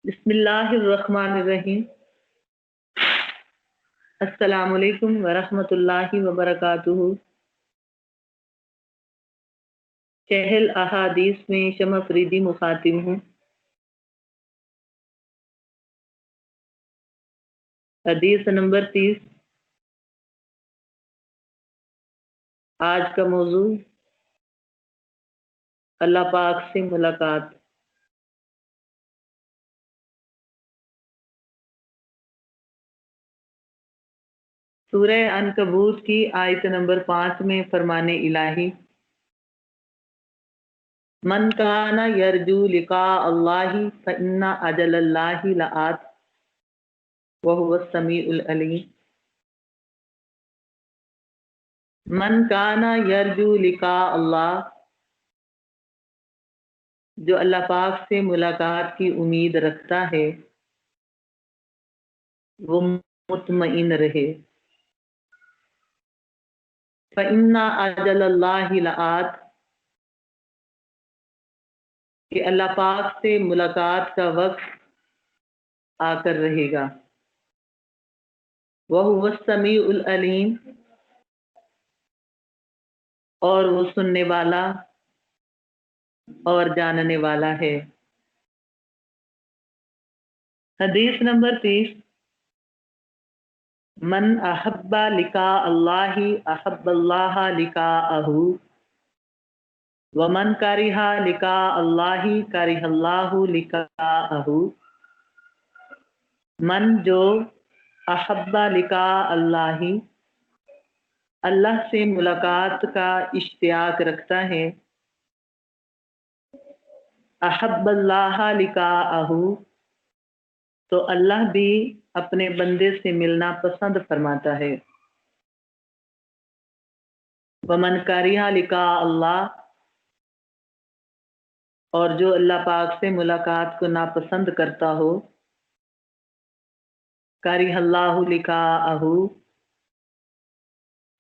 بسم اللہ الرحمن الرحیم۔ السلام علیکم ورحمۃ اللہ وبرکاتہ۔ چہل احادیث میں شمع فریدی مخاطب ہوں۔ حدیث نمبر 30۔ آج کا موضوع اللہ پاک سے ملاقات۔ سورہ عنکبوت کی آیت نمبر 5 میں فرمان الہی من کان یرجو لقاء اللہ فإن اجل اللہ لآت وہو السمیع العلیم۔ من کان یرجو لقاء اللہ، جو اللہ پاک سے ملاقات کی امید رکھتا ہے وہ مطمئن رہے۔ فإن أجل اللہ لآت، کہ اللہ پاک سے ملاقات کا وقت آ کر رہے گا۔ وہو السمیع العلیم، اور وہ سننے والا اور جاننے والا ہے۔ حدیث نمبر 30۔ من احب لقاء اللہ احب اللہ لقاءہ، ومن کرہ لقاء اللہ کرہ اللہ لقاءہ۔ من جو احب لقاء اللہ، اللہ سے ملاقات کا اشتیاق رکھتا ہے، احب اللہ لقاءہ، تو اللہ بھی اپنے بندے سے ملنا پسند فرماتا ہے۔ ومن کرہ لقاء اللہ، اور جو اللہ پاک سے ملاقات کو ناپسند کرتا ہو، کرہ اللہ لقاءہ،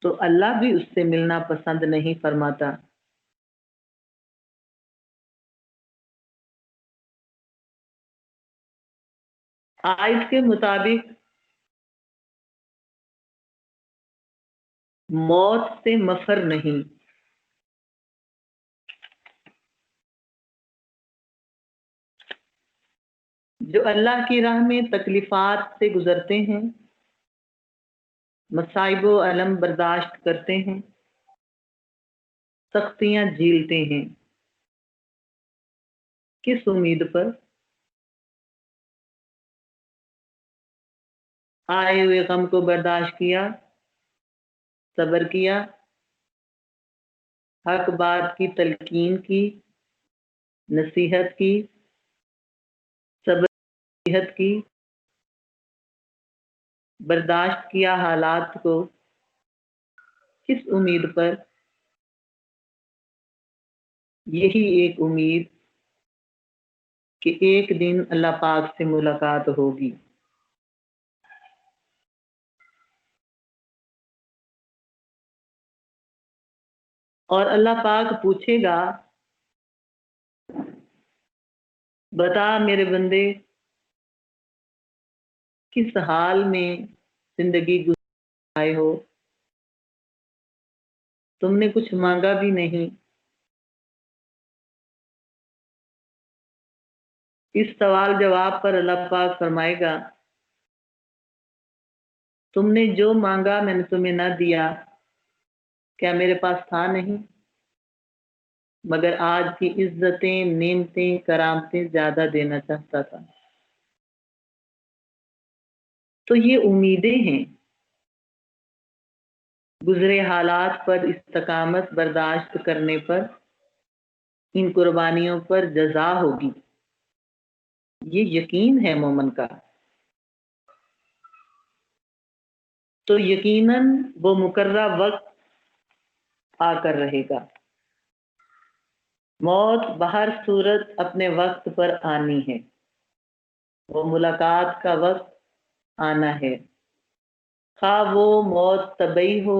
تو اللہ بھی اس سے ملنا پسند نہیں فرماتا۔ آیت کے مطابق موت سے مفر نہیں۔ جو اللہ کی راہ میں تکلیفات سے گزرتے ہیں، مصائب و الم برداشت کرتے ہیں، سختیاں جھیلتے ہیں، کس امید پر؟ آئے ہوئے غم کو برداشت کیا، صبر کیا، حق بات کی تلقین کی، نصیحت کی، صبر نصیحت کی، برداشت کیا حالات کو، کس امید پر؟ یہی ایک امید کہ ایک دن اللہ پاک سے ملاقات ہوگی۔ اور اللہ پاک پوچھے گا، بتا میرے بندے کس حال میں زندگی گزارے ہو؟ تم نے کچھ مانگا بھی نہیں۔ اس سوال جواب پر اللہ پاک فرمائے گا، تم نے جو مانگا میں نے تمہیں نہ دیا، کیا میرے پاس تھا نہیں؟ مگر آج کی عزتیں، نعمتیں، کرامتیں زیادہ دینا چاہتا تھا۔ تو یہ امیدیں ہیں، گزرے حالات پر استقامت برداشت کرنے پر ان قربانیوں پر جزا ہوگی، یہ یقین ہے مومن کا۔ تو یقیناً وہ مقررہ وقت آ کر رہے گا۔ موت بہر صورت اپنے وقت پر آنی ہے، وہ ملاقات کا وقت آنا ہے، خواہ وہ موت طبعی ہو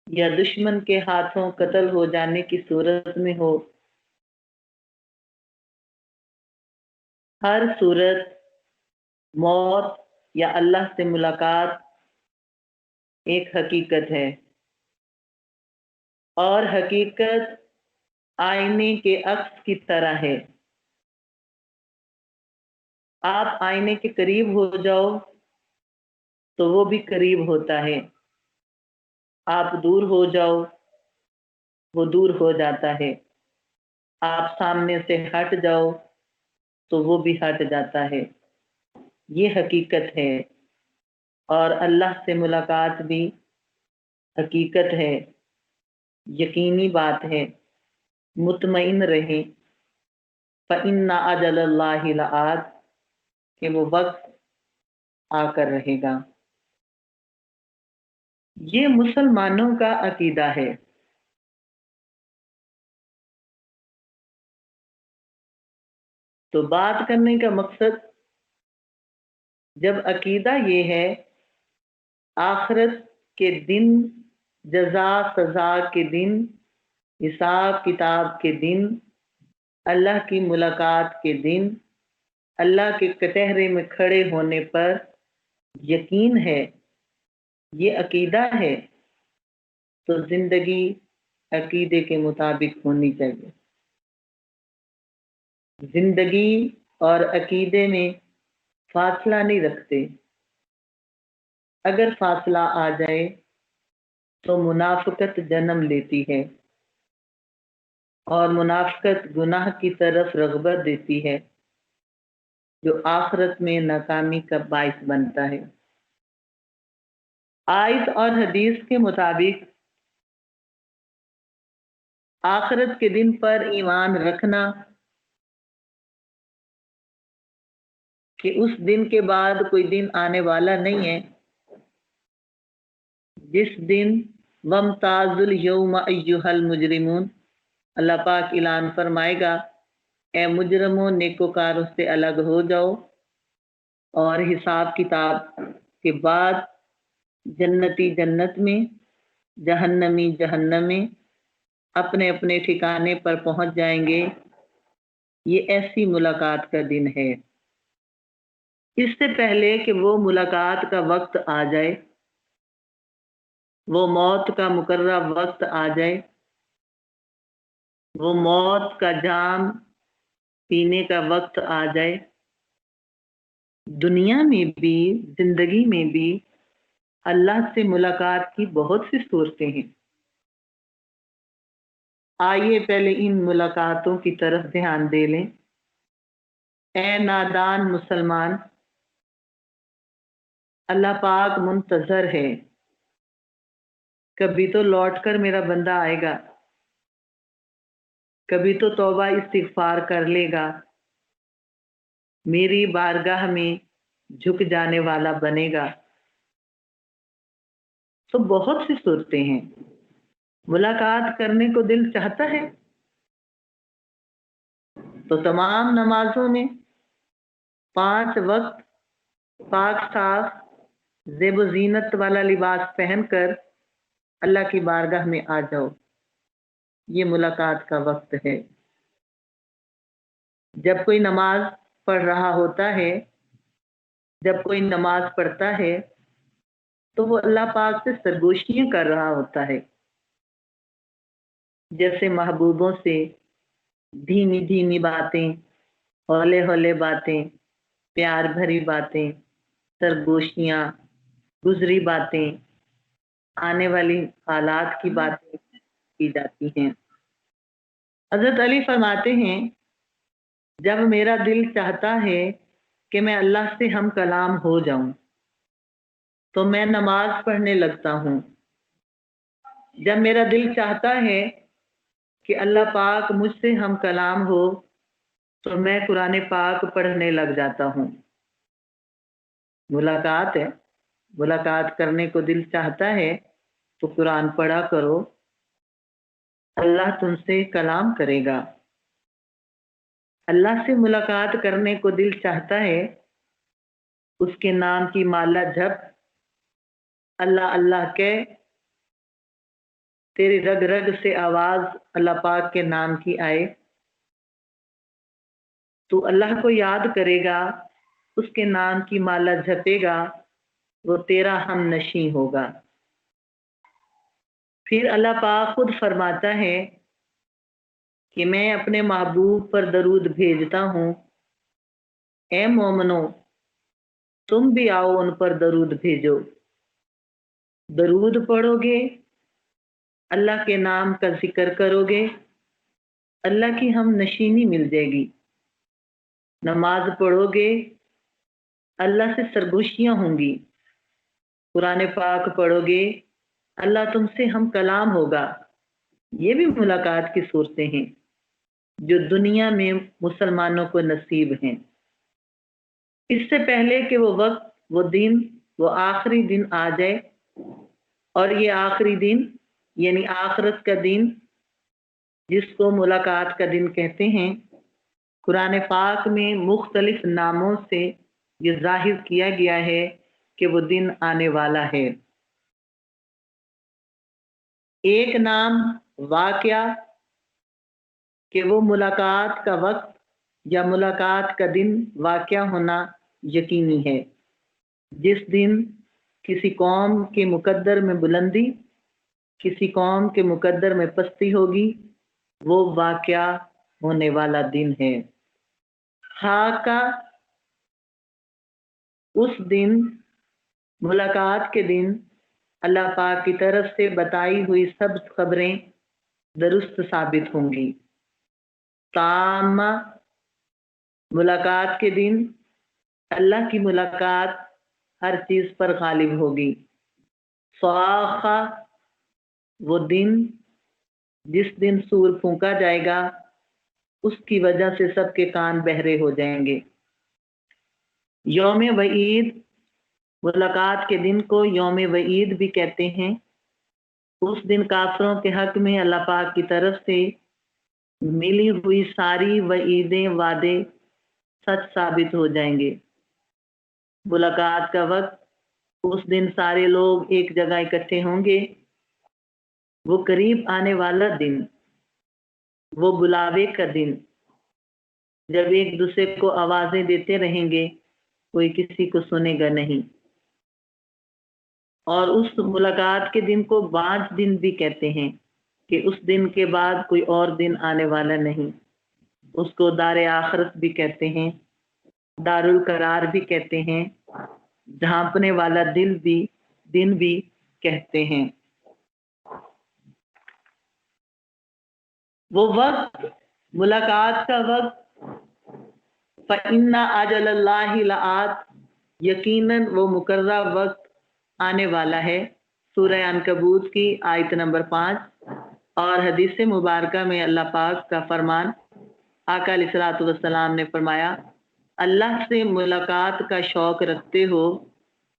یا دشمن کے ہاتھوں قتل ہو جانے کی صورت میں ہو۔ ہر صورت موت یا اللہ سے ملاقات ایک حقیقت ہے، اور حقیقت آئینے کے عکس کی طرح ہے۔ آپ آئینے کے قریب ہو جاؤ تو وہ بھی قریب ہوتا ہے، آپ دور ہو جاؤ وہ دور ہو جاتا ہے، آپ سامنے سے ہٹ جاؤ تو وہ بھی ہٹ جاتا ہے۔ یہ حقیقت ہے، اور اللہ سے ملاقات بھی حقیقت ہے، یقینی بات ہے۔ مطمئن رہیں، فَإِنَّ أَجَلَ اللَّهِ لَآتٍ، کہ وہ وقت آ کر رہے گا۔ یہ مسلمانوں کا عقیدہ ہے۔ تو بات کرنے کا مقصد، جب عقیدہ یہ ہے آخرت کے دن، جزا سزا کے دن، حساب کتاب کے دن، اللہ کی ملاقات کے دن، اللہ کے کٹہرے میں کھڑے ہونے پر یقین ہے، یہ عقیدہ ہے، تو زندگی عقیدے کے مطابق ہونی چاہیے۔ زندگی اور عقیدے میں فاصلہ نہیں رکھتے۔ اگر فاصلہ آ جائے تو منافقت جنم لیتی ہے، اور منافقت گناہ کی طرف رغبت دیتی ہے، جو آخرت میں ناکامی کا باعث بنتا ہے۔ آیت اور حدیث کے مطابق آخرت کے دن پر ایمان رکھنا کہ اس دن کے بعد کوئی دن آنے والا نہیں ہے، جس دن وَامْتَازُوا الْيَوْمَ أَيُّهَا الْمُجْرِمُونَ، اللہ پاک اعلان فرمائے گا، اے مجرموں نیکوکاروں سے الگ ہو جاؤ، اور حساب کتاب کے بعد جنتی جنت میں، جہنمی جہنم میں، اپنے اپنے ٹھکانے پر پہنچ جائیں گے۔ یہ ایسی ملاقات کا دن ہے۔ اس سے پہلے کہ وہ ملاقات کا وقت آ جائے، وہ موت کا مقررہ وقت آ جائے، وہ موت کا جام پینے کا وقت آ جائے، دنیا میں بھی، زندگی میں بھی اللہ سے ملاقات کی بہت سی صورتیں ہیں۔ آئیے پہلے ان ملاقاتوں کی طرف دھیان دے لیں۔ اے نادان مسلمان، اللہ پاک منتظر ہے، کبھی تو لوٹ کر میرا بندہ آئے گا، کبھی تو توبہ استغفار کر لے گا، میری بارگاہ میں جھک جانے والا بنے گا۔ تو بہت سی صورتیں ہیں، ملاقات کرنے کو دل چاہتا ہے تو تمام نمازوں میں 5 وقت پاک صاف زیب و زینت والا لباس پہن کر اللہ کی بارگاہ میں آ جاؤ، یہ ملاقات کا وقت ہے۔ جب کوئی نماز پڑھ رہا ہوتا ہے، جب کوئی نماز پڑھتا ہے تو وہ اللہ پاک سے سرگوشیاں کر رہا ہوتا ہے، جیسے محبوبوں سے دھیمی دھیمی باتیں، ہولے ہولے باتیں، پیار بھری باتیں، سرگوشیاں، گزری باتیں، آنے والی حالات کی باتیں کی جاتی ہیں۔ حضرت علی فرماتے ہیں، جب میرا دل چاہتا ہے کہ میں اللہ سے ہم کلام ہو جاؤں تو میں نماز پڑھنے لگتا ہوں۔ جب میرا دل چاہتا ہے کہ اللہ پاک مجھ سے ہم کلام ہو تو میں قرآن پاک پڑھنے لگ جاتا ہوں۔ ملاقات ہے، ملاقات کرنے کو دل چاہتا ہے تو قرآن پڑھا کرو، اللہ تم سے کلام کرے گا۔ اللہ سے ملاقات کرنے کو دل چاہتا ہے، اس کے نام کی مالا جپ، اللہ اللہ کہ تیری رگ رگ سے آواز اللہ پاک کے نام کی آئے، تو اللہ کو یاد کرے گا، اس کے نام کی مالا جپے گا، وہ تیرا ہم نشیں ہوگا۔ پھر اللہ پاک خود فرماتا ہے کہ میں اپنے محبوب پر درود بھیجتا ہوں، اے مومنو تم بھی آؤ ان پر درود بھیجو۔ درود پڑھو گے، اللہ کے نام کا ذکر کرو گے، اللہ کی ہم نشینی مل جائے گی۔ نماز پڑھو گے، اللہ سے سرگوشیاں ہوں گی۔ قرآن پاک پڑھو گے، اللہ تم سے ہم کلام ہوگا۔ یہ بھی ملاقات کی صورتیں ہیں جو دنیا میں مسلمانوں کو نصیب ہیں۔ اس سے پہلے کہ وہ وقت، وہ دن، وہ آخری دن آ جائے، اور یہ آخری دن یعنی آخرت کا دن جس کو ملاقات کا دن کہتے ہیں، قرآن پاک میں مختلف ناموں سے یہ ظاہر کیا گیا ہے کہ وہ دن آنے والا ہے۔ ایک نام واقعہ کہ وہ ملاقات کا وقت یا ملاقات کا دن واقعہ ہونا یقینی ہے، جس دن کسی قوم کے مقدر میں بلندی، کسی قوم کے مقدر میں پستی ہوگی، وہ واقعہ ہونے والا دن ہے۔ خاکہ اس دن، ملاقات کے دن، اللہ پاک کی طرف سے بتائی ہوئی سب خبریں درست ثابت ہوں گی۔ تامہ ملاقات کے دن اللہ کی ملاقات ہر چیز پر غالب ہوگی۔ صاخہ وہ دن جس دن سور پھونکا جائے گا، اس کی وجہ سے سب کے کان بہرے ہو جائیں گے۔ یوم وعید، ملاقات کے دن کو یوم وعید بھی کہتے ہیں۔ اس دن کافروں کے حق میں اللہ پاک کی طرف سے ملی ہوئی ساری وعیدیں، وعدے سچ ثابت ہو جائیں گے۔ ملاقات کا وقت، اس دن سارے لوگ ایک جگہ اکٹھے ہوں گے۔ وہ قریب آنے والا دن، وہ بلاوے کا دن، جب ایک دوسرے کو آوازیں دیتے رہیں گے، کوئی کسی کو سنے گا نہیں۔ اور اس ملاقات کے دن کو بعد دن بھی کہتے ہیں کہ اس دن کے بعد کوئی اور دن آنے والا نہیں۔ اس کو دار آخرت بھی کہتے ہیں، دار القرار بھی کہتے ہیں، جھانپنے والا دن بھی کہتے ہیں۔ وہ وقت، ملاقات کا وقت، فَإِنَّ أَجَلَ اللَّهِ لَآتٍ، یقیناً وہ مقررہ وقت آنے والا ہے۔ سورہ عنکبوت کی آیت نمبر 5 اور حدیث مبارکہ میں اللہ پاک کا فرمان، آقا علیہ الصلوۃ والسلام نے فرمایا، اللہ سے ملاقات کا شوق رکھتے ہو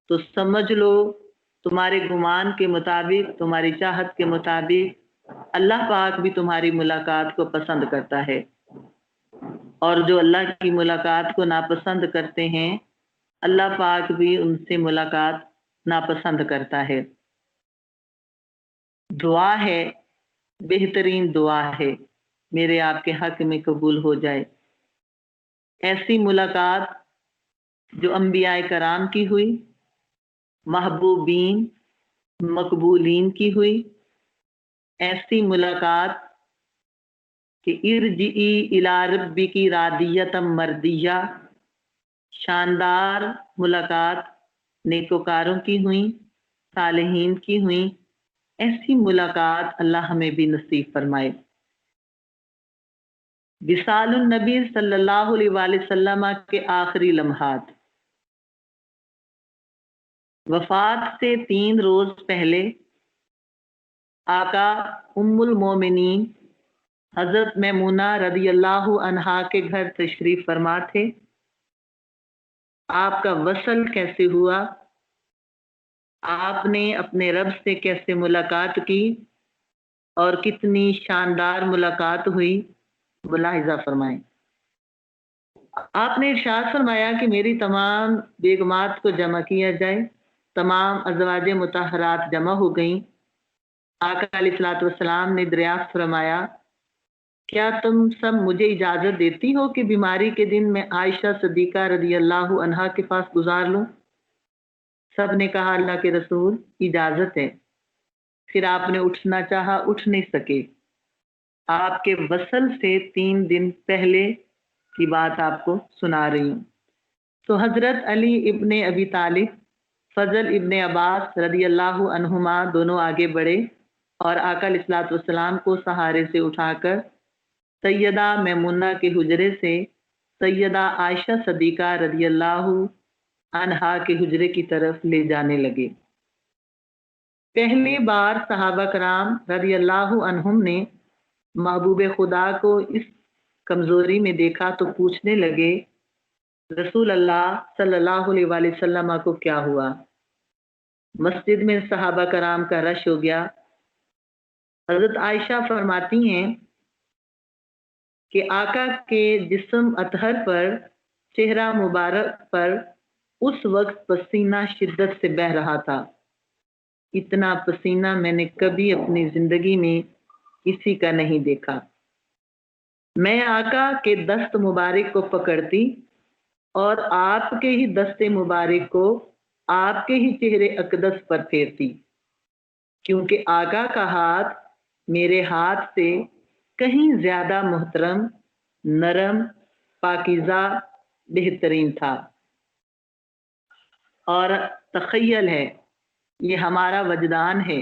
تو سمجھ لو تمہارے گمان کے مطابق، تمہاری چاہت کے مطابق اللہ پاک بھی تمہاری ملاقات کو پسند کرتا ہے، اور جو اللہ کی ملاقات کو ناپسند کرتے ہیں، اللہ پاک بھی ان سے ملاقات ناپسند کرتا ہے۔ دعا ہے، بہترین دعا ہے، میرے آپ کے حق میں قبول ہو جائے۔ ایسی ملاقات جو انبیاء کرام کی ہوئی، محبوبین، مقبولین کی ہوئی، ایسی ملاقات کہ ارجعی الی ربک راضیۃ مرضیہ، شاندار ملاقات نیکوکاروں کی ہوئیں، صالحین کی ہوئیں۔ ایسی ملاقات اللہ ہمیں بھی نصیب فرمائے۔ وصال النبی صلی اللہ علیہ وآلہ وسلم کے آخری لمحات، وفات سے 3 روز پہلے آقا ام المومنین حضرت میمونہ رضی اللہ عنہا کے گھر تشریف فرما تھے۔ آپ کا وصل کیسے ہوا، آپ نے اپنے رب سے کیسے ملاقات کی، اور کتنی شاندار ملاقات ہوئی، ملاحظہ فرمائیں۔ آپ نے ارشاد فرمایا کہ میری تمام بیگمات کو جمع کیا جائے۔ تمام ازواج مطہرات جمع ہو گئیں۔ آقا علیہ الصلوۃ والسلام نے دریافت فرمایا کیا تم سب مجھے اجازت دیتی ہو کہ بیماری کے دن میں عائشہ صدیقہ رضی اللہ عنہا کے پاس گزار لوں؟ سب نے کہا اللہ کے رسول اجازت ہے۔ پھر آپ نے اٹھنا چاہا، اٹھ نہیں سکے۔ آپ کے وصل سے 3 دن پہلے کی بات آپ کو سنا رہی ہوں۔ تو حضرت علی ابن ابی طالب، فضل ابن عباس رضی اللہ عنہما دونوں آگے بڑھے اور آقا علیہ الصلوۃ والسلام کو سہارے سے اٹھا کر سیدہ میمونہ کے حجرے سے سیدہ عائشہ صدیقہ رضی اللہ عنہا کے حجرے کی طرف لے جانے لگے۔ پہلی بار صحابہ کرام رضی اللہ عنہم نے محبوب خدا کو اس کمزوری میں دیکھا تو پوچھنے لگے رسول اللہ صلی اللہ علیہ وآلہ وسلم کو کیا ہوا؟ مسجد میں صحابہ کرام کا رش ہو گیا۔ حضرت عائشہ فرماتی ہیں کہ آقا کے جسم اطہر پر، چہرہ مبارک پر اس وقت پسینہ شدت سے بہہ رہا تھا۔ اتنا پسینہ میں نے کبھی اپنی زندگی میں کسی کا نہیں دیکھا۔ میں آقا کے دست مبارک کو پکڑتی اور آپ کے ہی دست مبارک کو آپ کے ہی چہرے اقدس پر پھیرتی، کیونکہ آقا کا ہاتھ میرے ہاتھ سے کہیں زیادہ محترم، نرم، پاکیزہ، بہترین تھا۔ اور تخیل ہے، یہ ہمارا وجدان ہے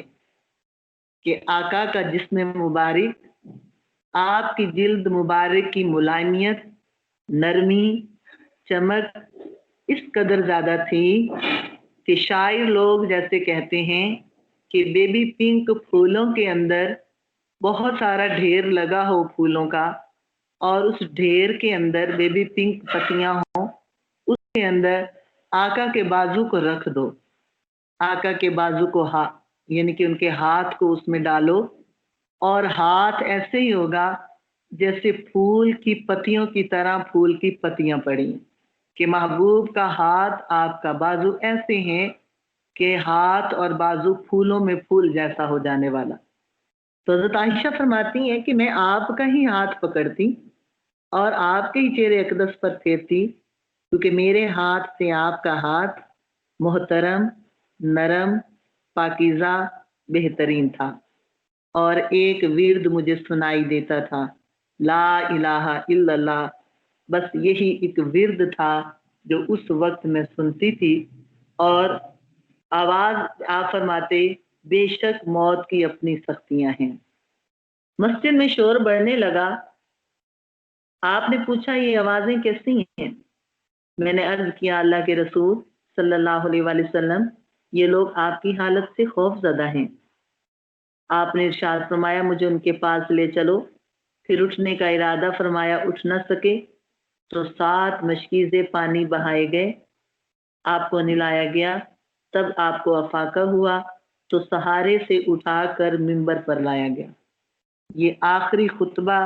کہ آقا کا جسم مبارک، آپ کی جلد مبارک کی ملائمیت، نرمی، چمک اس قدر زیادہ تھی کہ شاعر لوگ جیسے کہتے ہیں کہ بیبی پنک پھولوں کے اندر بہت سارا ڈھیر لگا ہو پھولوں کا، اور اس ڈھیر کے اندر بیبی پنک پتیاں ہوں، اس کے اندر آقا کے بازو کو رکھ دو، آقا کے بازو کو یعنی کہ ان کے ہاتھ کو اس میں ڈالو، اور ہاتھ ایسے ہی ہوگا جیسے پھول کی پتیوں کی طرح پھول کی پتیاں پڑی، کہ محبوب کا ہاتھ، آپ کا بازو ایسے ہیں کہ ہاتھ اور بازو پھولوں میں پھول جیسا ہو جانے والا۔ تو حضرت عائشہ فرماتی ہیں کہ میں آپ کا ہی ہاتھ پکڑتی اور آپ کے ہی چہرے اقدس پر پھیرتی، کیونکہ میرے ہاتھ سے آپ کا ہاتھ محترم، نرم، پاکیزہ، بہترین تھا۔ اور ایک ورد مجھے سنائی دیتا تھا، لا الہ الا اللہ، بس یہی ایک ورد تھا جو اس وقت میں سنتی تھی۔ اور آواز آپ فرماتے بے شک موت کی اپنی سختیاں ہیں۔ مسجد میں شور بڑھنے لگا۔ آپ نے پوچھا یہ آوازیں کیسی ہیں؟ میں نے عرض کیا اللہ کے رسول صلی اللہ علیہ وآلہ وسلم، یہ لوگ آپ کی حالت سے خوف زدہ ہیں۔ آپ نے ارشاد فرمایا مجھے ان کے پاس لے چلو۔ پھر اٹھنے کا ارادہ فرمایا، اٹھ نہ سکے تو 7 مشکیزیں پانی بہائے گئے، آپ کو نلایا گیا، تب آپ کو افاقہ ہوا تو سہارے سے اٹھا کر منبر پر لایا گیا۔ یہ آخری خطبہ،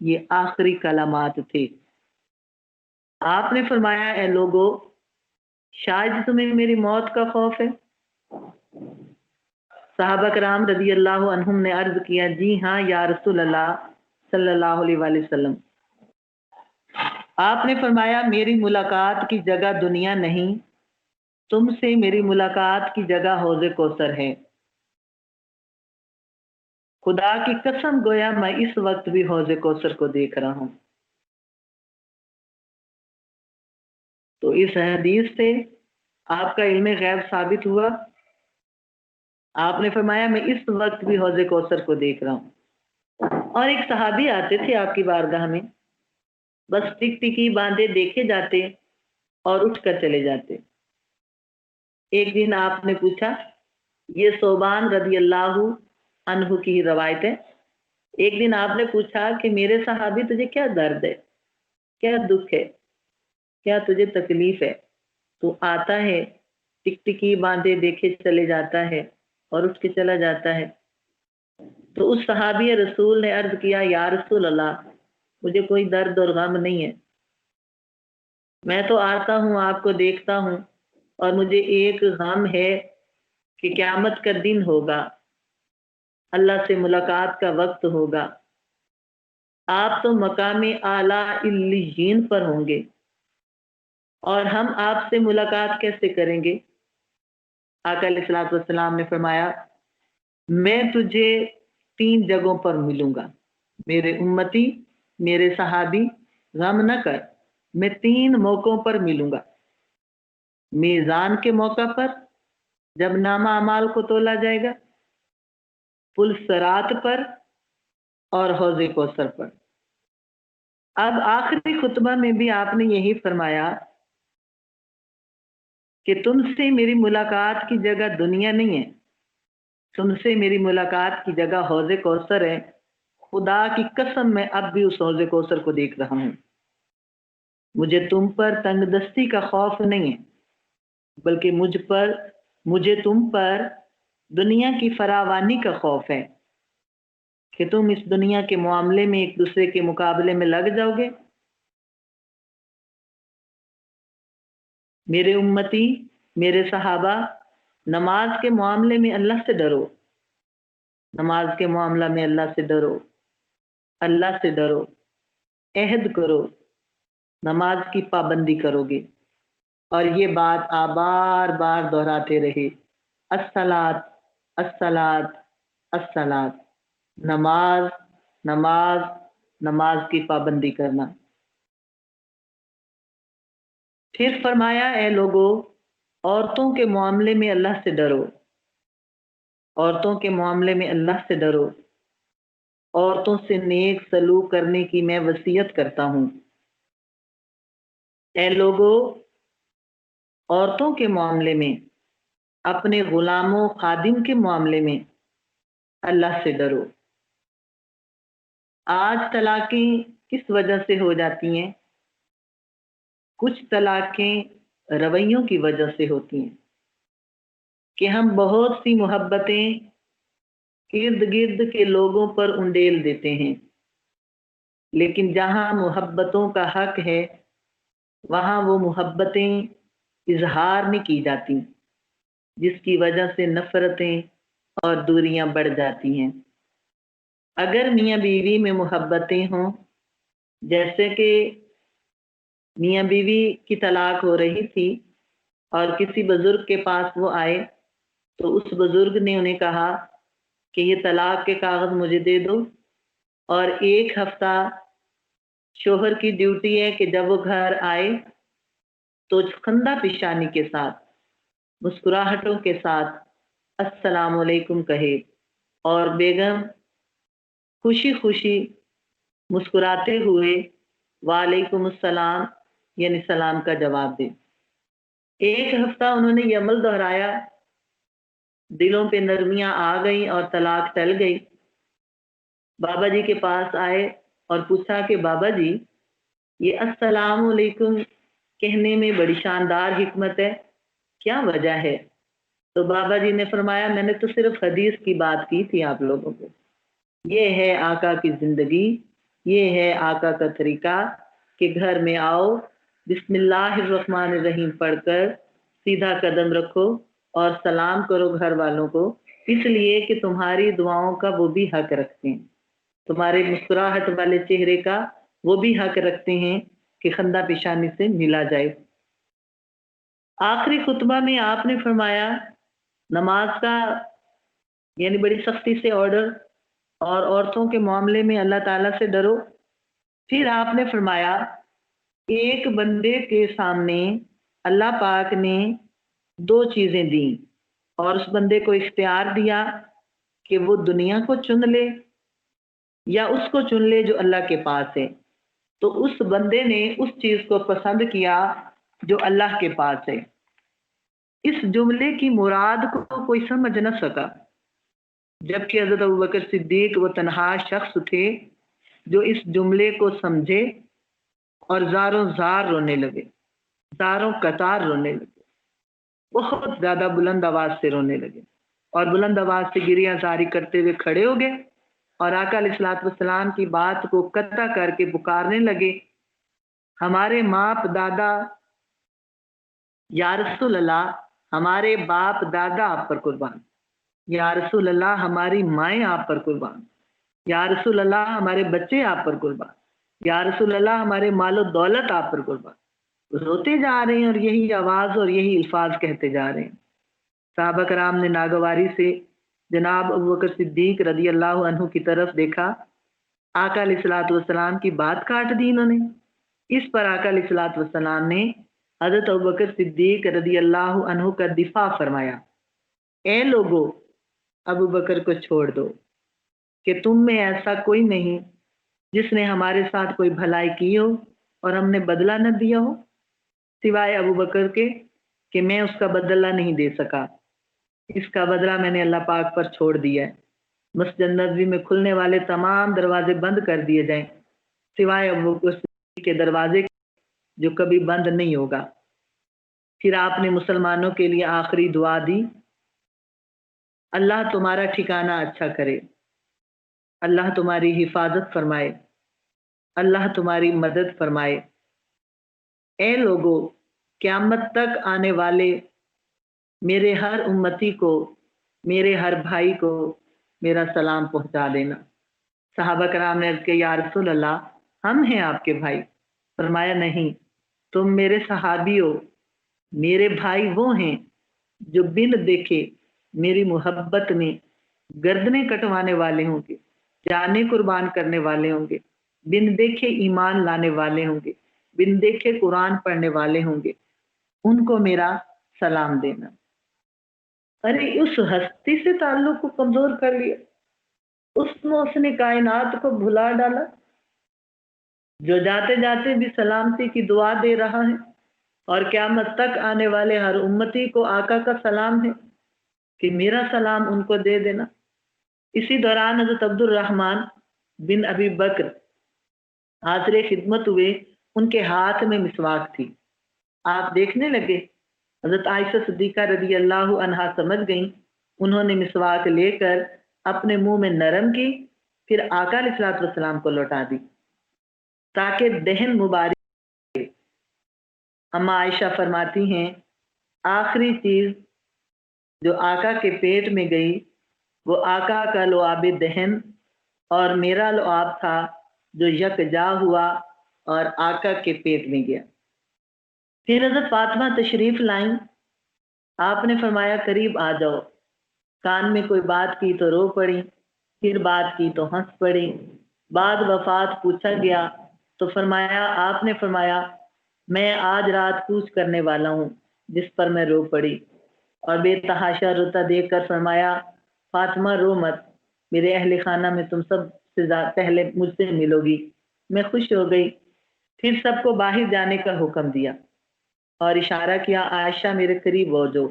یہ آخری کلمات تھے۔ آپ نے فرمایا اے لوگو، شاید تمہیں میری موت کا خوف ہے؟ صحابہ کرام رضی اللہ عنہم نے عرض کیا جی ہاں یا رسول اللہ صلی اللہ علیہ وآلہ وسلم۔ آپ نے فرمایا میری ملاقات کی جگہ دنیا نہیں، تم سے میری ملاقات کی جگہ حوض کوثر ہے۔ خدا کی قسم گویا میں اس وقت بھی حوض کوثر کو دیکھ رہا ہوں۔ تو اس حدیث سے آپ کا علم غیب ثابت ہوا۔ آپ نے فرمایا میں اس وقت بھی حوض کوثر کو دیکھ رہا ہوں۔ اور ایک صحابی آتے تھے آپ کی بارگاہ میں، بس ٹک ٹکی باندھے دیکھے جاتے اور اٹھ کر چلے جاتے۔ ایک دن آپ نے پوچھا، یہ صوبان رضی اللہ عنہ کی روایت ہے، ایک دن آپ نے پوچھا کہ میرے صحابی تجھے کیا درد ہے، کیا دکھ ہے، کیا تجھے تکلیف ہے؟ تو آتا ہے، ٹک ٹکی باندھے دیکھے چلے جاتا ہے اور اٹھ کے چلا جاتا ہے۔ تو اس صحابی رسول نے عرض کیا یا رسول اللہ، مجھے کوئی درد اور غم نہیں ہے، میں تو آتا ہوں آپ کو دیکھتا ہوں، اور مجھے ایک غم ہے کہ قیامت کا دن ہوگا، اللہ سے ملاقات کا وقت ہوگا، آپ تو مقام اعلیٰ علیین پر ہوں گے، اور ہم آپ سے ملاقات کیسے کریں گے؟ آقا علیہ الصلوۃ والسلام نے فرمایا، میں تجھے 3 جگہوں پر ملوں گا، میرے امتی، میرے صحابی، غم نہ کر، میں 3 موقعوں پر ملوں گا۔ میزان کے موقع پر، جب نامہ اعمال کو تولا جائے گا، پل صراط پر، اور حوض کوثر پر۔ اب آخری خطبہ میں بھی آپ نے یہی فرمایا کہ تم سے میری ملاقات کی جگہ دنیا نہیں ہے، تم سے میری ملاقات کی جگہ حوض کوثر ہے۔ خدا کی قسم میں اب بھی اس حوض کوثر کو دیکھ رہا ہوں۔ مجھے تم پر تنگ دستی کا خوف نہیں ہے، بلکہ مجھے تم پر دنیا کی فراوانی کا خوف ہے کہ تم اس دنیا کے معاملے میں ایک دوسرے کے مقابلے میں لگ جاؤ گے۔ میرے امتی، میرے صحابہ، نماز کے معاملے میں اللہ سے ڈرو، نماز کے معاملہ میں اللہ سے ڈرو، اللہ سے ڈرو، عہد کرو، نماز کی پابندی کرو گے۔ اور یہ بات آپ بار بار دہراتے رہے، الصلاۃ، الصلاۃ، الصلاۃ، نماز، نماز، نماز کی پابندی کرنا۔ پھر فرمایا، اے لوگو، عورتوں کے معاملے میں اللہ سے ڈرو، عورتوں کے معاملے میں اللہ سے ڈرو، عورتوں سے نیک سلوک کرنے کی میں وصیت کرتا ہوں۔ اے لوگو، عورتوں کے معاملے میں، اپنے غلاموں خادم کے معاملے میں اللہ سے ڈرو۔ آج طلاقیں کس وجہ سے ہو جاتی ہیں؟ کچھ طلاقیں رویوں کی وجہ سے ہوتی ہیں کہ ہم بہت سی محبتیں ارد گرد کے لوگوں پر انڈیل دیتے ہیں، لیکن جہاں محبتوں کا حق ہے وہاں وہ محبتیں اظہار نہیں کی جاتی، جس کی وجہ سے نفرتیں اور دوریاں بڑھ جاتی ہیں۔ اگر میاں بیوی میں محبتیں ہوں، جیسے کہ میاں بیوی کی طلاق ہو رہی تھی اور کسی بزرگ کے پاس وہ آئے تو اس بزرگ نے انہیں کہا کہ یہ طلاق کے کاغذ مجھے دے دو، اور 1 ہفتہ شوہر کی ڈیوٹی ہے کہ جب وہ گھر آئے تو خندہ پیشانی کے ساتھ، مسکراہٹوں کے ساتھ السلام علیکم کہے، اور بیگم خوشی خوشی مسکراتے ہوئے وعلیکم السلام یعنی سلام کا جواب دے۔ 1 ہفتہ انہوں نے یہ عمل دہرایا، دلوں پہ نرمیاں آ گئیں اور طلاق ٹل گئی۔ بابا جی کے پاس آئے اور پوچھا کہ بابا جی، یہ السلام علیکم کہنے میں بڑی شاندار حکمت ہے، کیا وجہ ہے؟ تو بابا جی نے فرمایا، میں نے تو صرف حدیث کی بات کی تھی آپ لوگوں کو، یہ ہے آقا کی زندگی، یہ ہے آقا کا طریقہ کہ گھر میں آؤ، بسم اللہ الرحمن الرحیم پڑھ کر سیدھا قدم رکھو اور سلام کرو گھر والوں کو، اس لیے کہ تمہاری دعاؤں کا وہ بھی حق رکھتے ہیں، تمہارے مسکراہٹ والے چہرے کا وہ بھی حق رکھتے ہیں کہ خندہ پیشانی سے ملا جائے۔ آخری خطبہ میں آپ نے فرمایا نماز کا یعنی بڑی سختی سے آرڈر، اور عورتوں کے معاملے میں اللہ تعالیٰ سے ڈرو۔ پھر آپ نے فرمایا ایک بندے کے سامنے اللہ پاک نے 2 چیزیں دیں اور اس بندے کو اختیار دیا کہ وہ دنیا کو چن لے یا اس کو چن لے جو اللہ کے پاس ہے، تو اس بندے نے اس چیز کو پسند کیا جو اللہ کے پاس ہے۔ اس جملے کی مراد کو کوئی سمجھ نہ سکا، جبکہ حضرت ابوبکر صدیق وہ تنہا شخص تھے جو اس جملے کو سمجھے اور زاروں زار رونے لگے، زاروں قطار رونے لگے، بہت زیادہ بلند آواز سے رونے لگے، اور بلند آواز سے گریہ زاری کرتے ہوئے کھڑے ہو گئے اور آقا علیہ الصلوۃ والسلام کی بات کو قطع کر کے پکارنے لگے، ہمارے باپ دادا، یا رسول اللہ ہمارے باپ دادا آپ پر قربان، یا رسول اللہ ہماری مائیں آپ پر قربان، یا رسول اللہ ہمارے بچے آپ پر قربان، یا رسول اللہ ہمارے مال و دولت آپ پر قربان۔ روتے جا رہے ہیں اور یہی آواز اور یہی الفاظ کہتے جا رہے ہیں۔ صحابہ کرام نے ناگواری سے جناب ابوبکر صدیق رضی اللہ عنہ کی طرف دیکھا، آقا علیہ الصلوۃ والسلام کی بات کاٹ دی انہوں نے۔ اس پر آقا علیہ الصلوۃ والسلام نے حضرت ابوبکر صدیق رضی اللہ عنہ کا دفاع فرمایا، اے لوگو ابوبکر کو چھوڑ دو کہ تم میں ایسا کوئی نہیں جس نے ہمارے ساتھ کوئی بھلائی کی ہو اور ہم نے بدلہ نہ دیا ہو، سوائے ابوبکر کے کہ میں اس کا بدلہ نہیں دے سکا، اس کا بدلہ میں نے اللہ پاک پر چھوڑ دیا ہے۔ مسجد نبوی میں کھلنے والے تمام دروازے بند کر دیے جائیں سوائے ابوبکر صدیق کے دروازے جو کبھی بند نہیں ہوگا۔ پھر آپ نے مسلمانوں کے لیے آخری دعا دی، اللہ تمہارا ٹھکانہ اچھا کرے، اللہ تمہاری حفاظت فرمائے، اللہ تمہاری مدد فرمائے۔ اے لوگو قیامت تک آنے والے میرے ہر امتی کو، میرے ہر بھائی کو میرا سلام پہنچا دینا۔ صحابہ کرام نے عرض کیا یا رسول اللہ ہم ہیں آپ کے بھائی۔ فرمایا نہیں، تم میرے صحابی ہو، میرے بھائی وہ ہیں جو بن دیکھے میری محبت میں گردنیں کٹوانے والے ہوں گے، جانیں قربان کرنے والے ہوں گے، بن دیکھے ایمان لانے والے ہوں گے، بن دیکھے قرآن پڑھنے والے ہوں گے، ان کو میرا سلام دینا۔ ارے اس ہستی سے تعلق کو کمزور کر لیا، اس نے کائنات کو بھلا ڈالا جو جاتے جاتے بھی سلامتی کی دعا دے رہا ہے، اور قیامت تک آنے والے ہر امتی کو آقا کا سلام ہے کہ میرا سلام ان کو دے دینا۔ اسی دوران حضرت عبد الرحمن بن ابی بکر حاضر خدمت ہوئے، ان کے ہاتھ میں مسواک تھی۔ آپ دیکھنے لگے، حضرت عائشہ صدیقہ رضی اللہ عنہا سمجھ گئیں، انہوں نے مسواک لے کر اپنے منہ میں نرم کی، پھر آقا علیہ الصلوۃ والسلام کو لوٹا دی تاکہ دہن مبارک۔ اما عائشہ فرماتی ہیں آخری چیز جو آقا کے پیٹ میں گئی وہ آقا کا لعاب دہن اور میرا لعاب تھا جو یکجا ہوا اور آقا کے پیٹ میں گیا۔ پھر حضرت فاطمہ تشریف لائیں، آپ نے فرمایا قریب آ جاؤ، کان میں کوئی بات کی تو رو پڑی، پھر بات کی تو ہنس پڑی، بعد وفات پوچھا گیا تو فرمایا، آپ نے فرمایا میں آج رات کوچ کرنے والا ہوں، جس پر میں رو پڑی، اور بے تحاشا روتا دیکھ کر فرمایا فاطمہ رو مت، میرے اہل خانہ میں تم سب سے پہلے مجھ سے ملو گی۔ میں خوش ہو گئی، پھر سب کو باہر جانے کا حکم دیا اور اشارہ کیا عائشہ میرے قریب ہو جو۔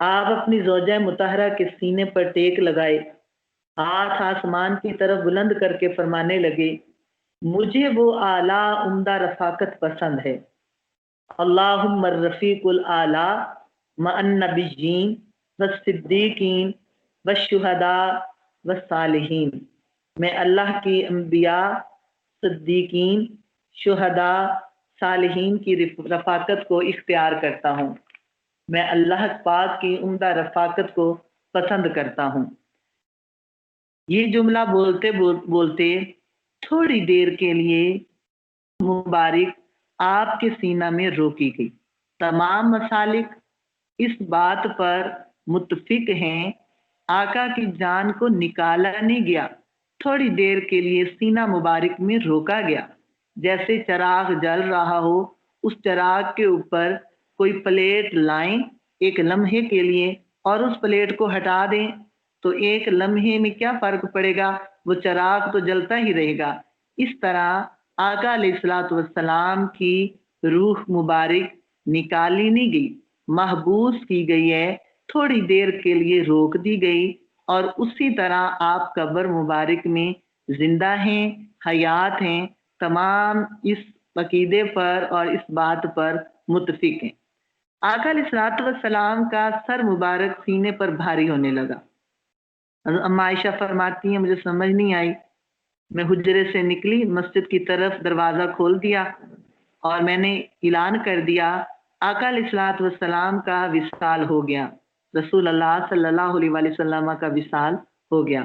آپ اپنی زوجہ مطہرہ کے سینے پر ٹیک لگائے، ہاتھ آسمان کی طرف بلند کر کے فرمانے لگے مجھے وہ اعلیٰ عمدہ رفاقت پسند ہے، اللہم الرفیق الاعلیٰ مع النبیین والصدیقین والشہداء والصالحین۔ میں اللہ کی انبیاء، صدیقین، شہداء، صالحین کی رفاقت کو اختیار کرتا ہوں، میں اللہ پاک کی عمدہ رفاقت کو پسند کرتا ہوں۔ یہ جملہ بولتے بولتے تھوڑی دیر کے لیے مبارک آپ کے سینہ میں روکی گئی۔ تمام مسالک اس بات پر متفق ہیں آقا کی جان کو نکالا نہیں گیا، تھوڑی دیر کے لیے سینہ مبارک میں روکا گیا، جیسے چراغ جل رہا ہو، اس چراغ کے اوپر کوئی پلیٹ لائیں ایک لمحے کے لیے اور اس پلیٹ کو ہٹا دیں تو ایک لمحے میں کیا فرق پڑے گا، وہ چراغ تو جلتا ہی رہے گا۔ اس طرح آقا علیہ الصلوۃ والسلام کی روح مبارک نکالی نہیں گئی، محبوس کی گئی ہے، تھوڑی دیر کے لیے روک دی گئی، اور اسی طرح آپ قبر مبارک میں زندہ ہیں، حیات ہیں۔ تمام اس عقیدے پر اور اس بات پر متفق ہیں۔ آقا علیہ الصلوۃ والسلام کا سر مبارک سینے پر بھاری ہونے لگا۔ اما عائشہ فرماتی ہیں مجھے سمجھ نہیں آئی، میں حجرے سے نکلی، مسجد کی طرف دروازہ کھول دیا اور میں نے اعلان کر دیا آقا علیہ الصلوۃ والسلام کا وصال ہو گیا، رسول اللہ صلی اللہ علیہ وسلم کا وصال ہو گیا۔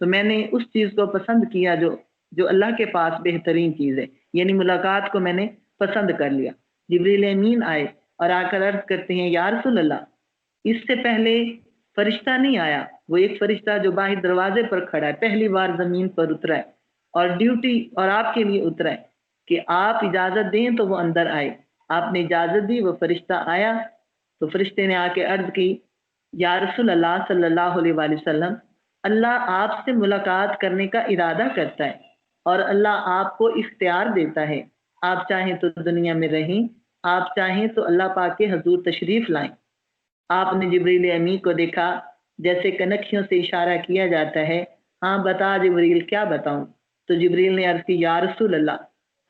تو میں نے اس چیز کو پسند کیا جو اللہ کے پاس بہترین چیز ہے، یعنی ملاقات کو میں نے پسند کر لیا۔ جبریل امین آئے اور آ کر عرض کرتے ہیں یا رسول اللہ، اس سے پہلے فرشتہ نہیں آیا، وہ ایک فرشتہ جو باہر دروازے پر کھڑا ہے، پہلی بار زمین پر اترا ہے اور ڈیوٹی اور آپ کے لیے اترا ہے کہ آپ اجازت دیں تو وہ اندر آئے۔ آپ نے اجازت دی، وہ فرشتہ آیا تو فرشتے نے آ کے عرض کی یا رسول اللہ صلی اللہ علیہ وآلہ وسلم، اللہ آپ سے ملاقات کرنے کا ارادہ کرتا ہے اور اللہ آپ کو اختیار دیتا ہے، آپ چاہیں تو دنیا میں رہیں، آپ چاہیں تو اللہ پاک کے حضور تشریف لائیں۔ آپ نے جبریل امی کو دیکھا، جیسے کنکھیوں سے اشارہ کیا جاتا ہے، ہاں بتا جبریل کیا بتاؤں؟ تو جبریل نے عرض کی یا رسول اللہ،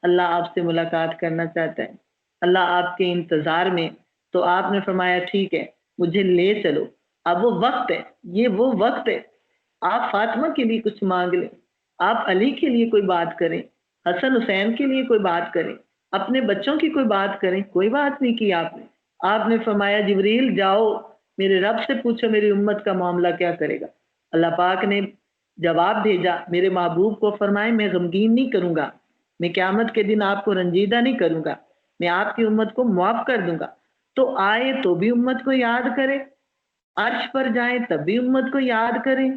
اللہ آپ سے ملاقات کرنا چاہتا ہے، اللہ آپ کے انتظار میں۔ تو آپ نے فرمایا ٹھیک ہے، مجھے لے چلو، اب وہ وقت ہے، یہ وہ وقت ہے، آپ فاطمہ کے لیے کچھ مانگ لیں، آپ علی کے لیے کوئی بات کریں، حسن حسین کے لیے کوئی بات کریں، اپنے بچوں کی کوئی بات کریں، کوئی بات نہیں کی آپ نے۔ آپ نے فرمایا جبریل جاؤ میرے رب سے پوچھو میری امت کا معاملہ کیا کرے گا۔ اللہ پاک نے جواب بھیجا، میرے محبوب کو فرمائے میں غمگین نہیں کروں گا، میں قیامت کے دن آپ کو رنجیدہ نہیں کروں گا، میں آپ کی امت کو معاف کر دوں گا۔ تو آئے تو بھی امت کو یاد کرے، عرش پر جائیں تب بھی امت کو یاد کریں،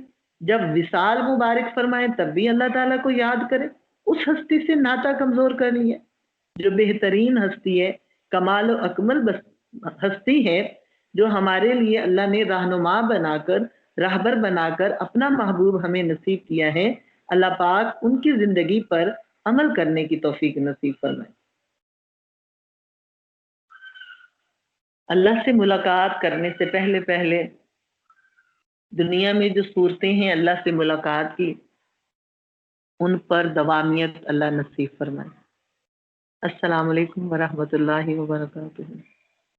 جب وصال مبارک فرمائیں تب بھی اللہ تعالیٰ کو یاد کریں۔ اس ہستی سے ناطہ کمزور کر لیا جو بہترین ہستی ہے، کمال و اکمل ہستی ہے، جو ہمارے لیے اللہ نے رہنما بنا کر، راہبر بنا کر اپنا محبوب ہمیں نصیب کیا ہے۔ اللہ پاک ان کی زندگی پر عمل کرنے کی توفیق نصیب فرمائے۔ اللہ سے ملاقات کرنے سے پہلے دنیا میں جو صورتیں ہیں اللہ سے ملاقات کی، ان پر دوامیت اللہ نصیب فرمائے۔ السلام علیکم ورحمۃ اللہ وبرکاتہ۔